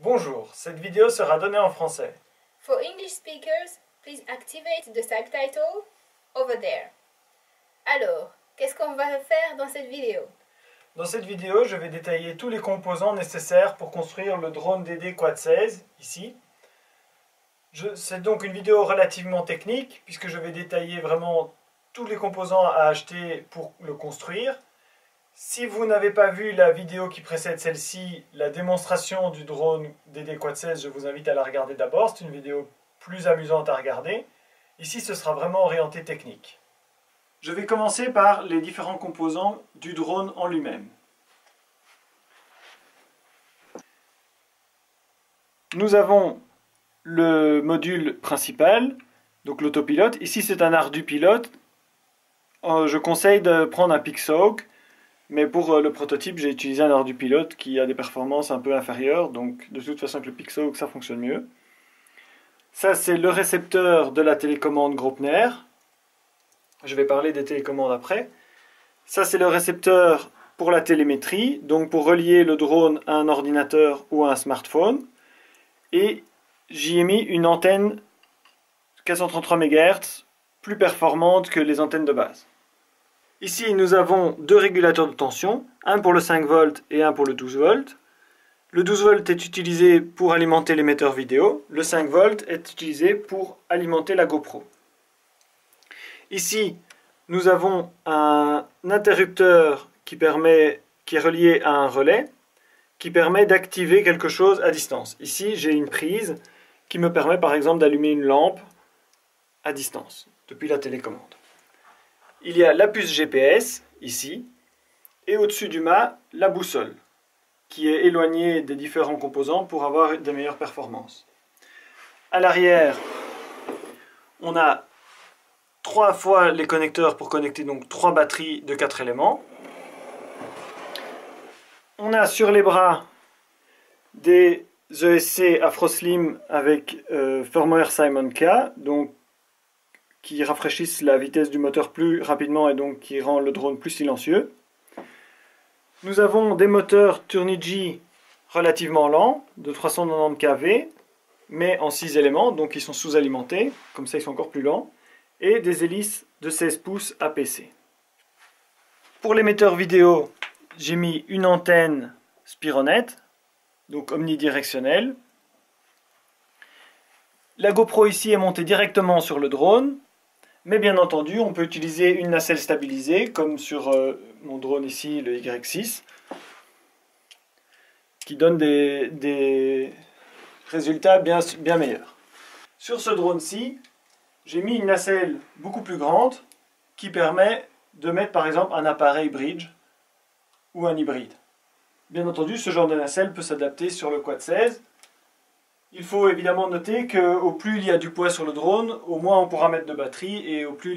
Bonjour, cette vidéo sera donnée en français. For English speakers, please activate the subtitle over there. Alors, qu'est-ce qu'on va faire dans cette vidéo? Dans cette vidéo, je vais détailler tous les composants nécessaires pour construire le drone DD Quad 16, ici. C'est donc une vidéo relativement technique, puisque je vais détailler vraiment tous les composants à acheter pour le construire. Si vous n'avez pas vu la vidéo qui précède celle-ci, la démonstration du drone DD Quad 16, je vous invite à la regarder d'abord. C'est une vidéo plus amusante à regarder. Ici, ce sera vraiment orienté technique. Je vais commencer par les différents composants du drone en lui-même. Nous avons le module principal, donc l'autopilote. Ici, c'est un ArduPilote. Je conseille de prendre un Pixhawk. Mais pour le prototype, j'ai utilisé un ArduPilote qui a des performances un peu inférieures, donc de toute façon avec le Pixhawk, ça fonctionne mieux. Ça, c'est le récepteur de la télécommande Graupner. Je vais parler des télécommandes après. Ça, c'est le récepteur pour la télémétrie, donc pour relier le drone à un ordinateur ou à un smartphone. Et j'y ai mis une antenne 433 MHz, plus performante que les antennes de base. Ici, nous avons deux régulateurs de tension, un pour le 5 volts et un pour le 12 volts. Le 12 volts est utilisé pour alimenter l'émetteur vidéo, le 5 volts est utilisé pour alimenter la GoPro. Ici, nous avons un interrupteur qui est relié à un relais, qui permet d'activer quelque chose à distance. Ici, j'ai une prise qui me permet par exemple d'allumer une lampe à distance, depuis la télécommande. Il y a la puce GPS, ici, et au-dessus du mât, la boussole, qui est éloignée des différents composants pour avoir de meilleures performances. À l'arrière, on a 3 fois les connecteurs pour connecter donc 3 batteries de 4 éléments. On a sur les bras des ESC AfroSlim avec firmware Simon K, donc qui rafraîchissent la vitesse du moteur plus rapidement et donc qui rend le drone plus silencieux. Nous avons des moteurs Turnigy relativement lents, de 390 kV, mais en 6 éléments, donc ils sont sous-alimentés, comme ça ils sont encore plus lents, et des hélices de 16 pouces APC. Pour l'émetteur vidéo, j'ai mis une antenne Spironet, donc omnidirectionnelle. La GoPro ici est montée directement sur le drone. Mais bien entendu, on peut utiliser une nacelle stabilisée, comme sur mon drone ici, le Y6, qui donne des résultats bien meilleurs. Sur ce drone-ci, j'ai mis une nacelle beaucoup plus grande, qui permet de mettre par exemple un appareil bridge ou un hybride. Bien entendu, ce genre de nacelle peut s'adapter sur le Quad 16. Il faut évidemment noter qu'au plus il y a du poids sur le drone, au moins on pourra mettre de batterie et au plus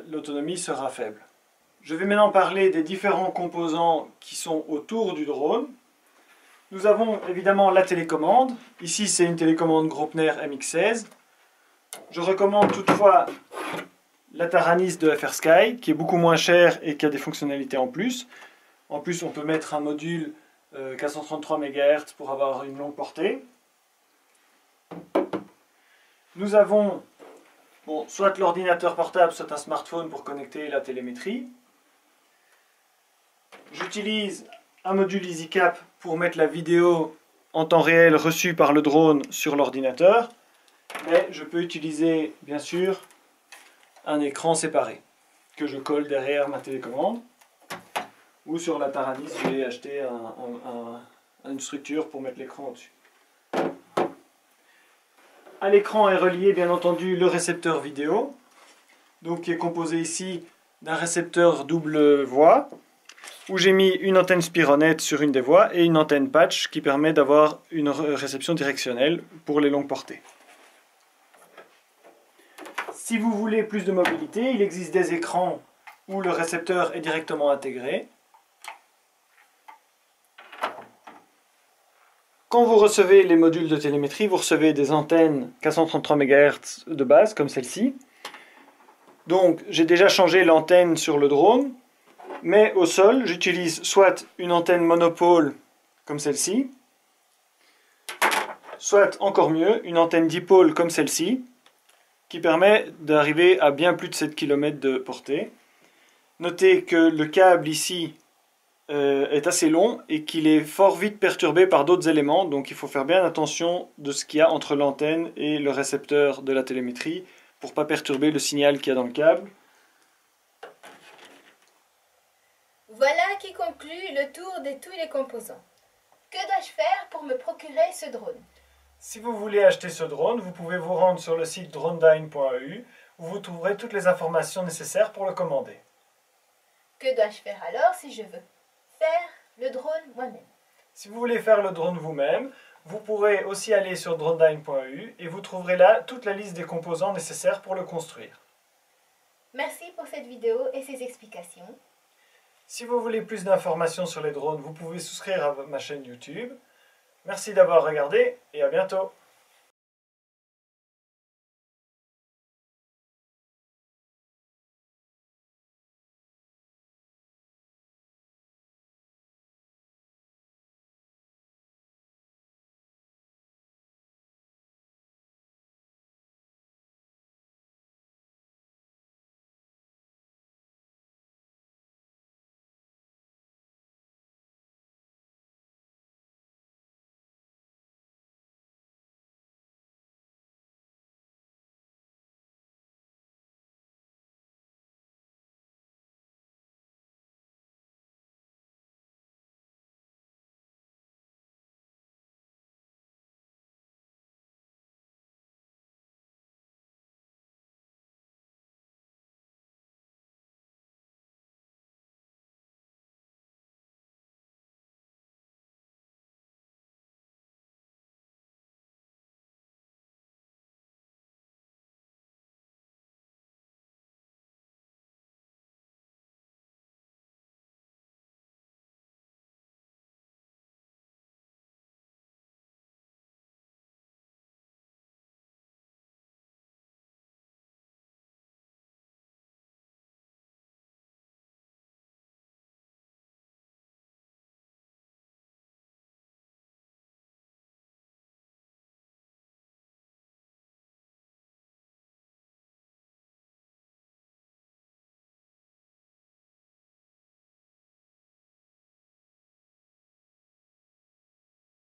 l'autonomie sera faible. Je vais maintenant parler des différents composants qui sont autour du drone. Nous avons évidemment la télécommande. Ici c'est une télécommande Graupner MX16. Je recommande toutefois la Taranis de FrSky qui est beaucoup moins chère et qui a des fonctionnalités en plus. En plus on peut mettre un module 433 MHz pour avoir une longue portée. Nous avons soit l'ordinateur portable, soit un smartphone pour connecter la télémétrie. J'utilise un module EasyCap pour mettre la vidéo en temps réel reçue par le drone sur l'ordinateur. Mais je peux utiliser, bien sûr, un écran séparé que je colle derrière ma télécommande. Ou sur la Taranis, j'ai acheté une structure pour mettre l'écran au-dessus. À l'écran est relié bien entendu le récepteur vidéo, donc qui est composé ici d'un récepteur double voie, où j'ai mis une antenne Spironet sur une des voies et une antenne patch qui permet d'avoir une réception directionnelle pour les longues portées. Si vous voulez plus de mobilité, il existe des écrans où le récepteur est directement intégré. Quand vous recevez les modules de télémétrie, vous recevez des antennes 433 MHz de base, comme celle-ci. Donc, j'ai déjà changé l'antenne sur le drone, mais au sol, j'utilise soit une antenne monopôle, comme celle-ci, soit encore mieux, une antenne dipôle comme celle-ci, qui permet d'arriver à bien plus de 7 km de portée. Notez que le câble ici est assez long et qu'il est fort vite perturbé par d'autres éléments, donc il faut faire bien attention de ce qu'il y a entre l'antenne et le récepteur de la télémétrie pour ne pas perturber le signal qu'il y a dans le câble. Voilà qui conclut le tour de tous les composants. Que dois-je faire pour me procurer ce drone? Si vous voulez acheter ce drone, vous pouvez vous rendre sur le site dronedyne.eu où vous trouverez toutes les informations nécessaires pour le commander. Que dois-je faire alors si je veux faire le drone moi-même? Si vous voulez faire le drone vous-même, vous pourrez aussi aller sur dronedyne.eu et vous trouverez là toute la liste des composants nécessaires pour le construire. Merci pour cette vidéo et ces explications. Si vous voulez plus d'informations sur les drones, vous pouvez souscrire à ma chaîne YouTube. Merci d'avoir regardé et à bientôt.